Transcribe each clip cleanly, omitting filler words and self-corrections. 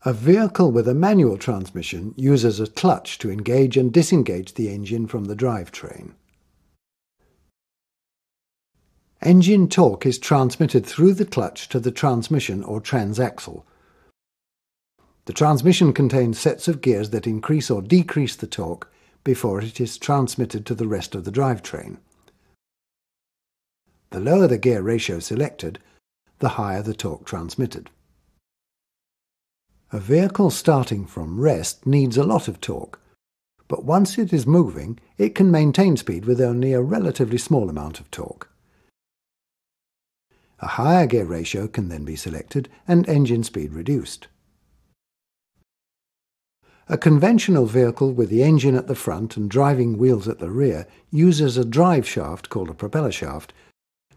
A vehicle with a manual transmission uses a clutch to engage and disengage the engine from the drivetrain. Engine torque is transmitted through the clutch to the transmission or transaxle. The transmission contains sets of gears that increase or decrease the torque before it is transmitted to the rest of the drivetrain. The lower the gear ratio selected, the higher the torque transmitted. A vehicle starting from rest needs a lot of torque, but once it is moving, it can maintain speed with only a relatively small amount of torque. A higher gear ratio can then be selected and engine speed reduced. A conventional vehicle with the engine at the front and driving wheels at the rear uses a drive shaft called a propeller shaft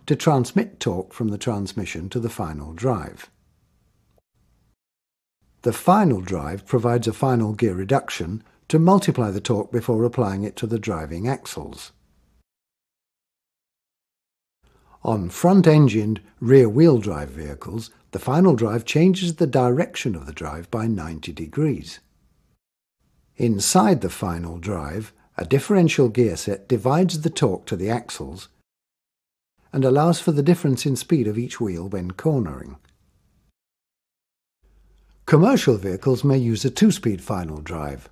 to transmit torque from the transmission to the final drive. The final drive provides a final gear reduction to multiply the torque before applying it to the driving axles. On front-engined, rear-wheel drive vehicles, the final drive changes the direction of the drive by 90 degrees. Inside the final drive, a differential gear set divides the torque to the axles and allows for the difference in speed of each wheel when cornering. Commercial vehicles may use a two-speed final drive.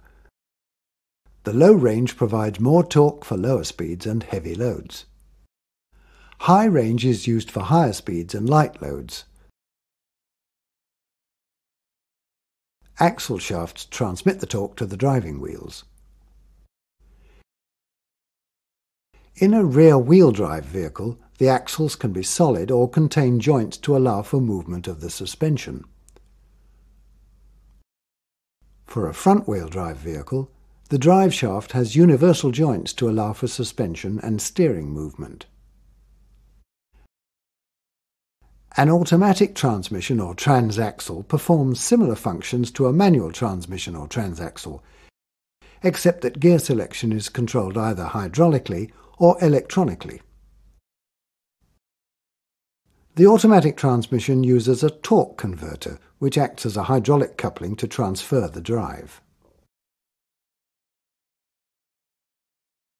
The low range provides more torque for lower speeds and heavy loads. High range is used for higher speeds and light loads. Axle shafts transmit the torque to the driving wheels. In a rear-wheel drive vehicle, the axles can be solid or contain joints to allow for movement of the suspension. For a front-wheel drive vehicle, the drive shaft has universal joints to allow for suspension and steering movement. An automatic transmission or transaxle performs similar functions to a manual transmission or transaxle, except that gear selection is controlled either hydraulically or electronically. The automatic transmission uses a torque converter, which acts as a hydraulic coupling to transfer the drive.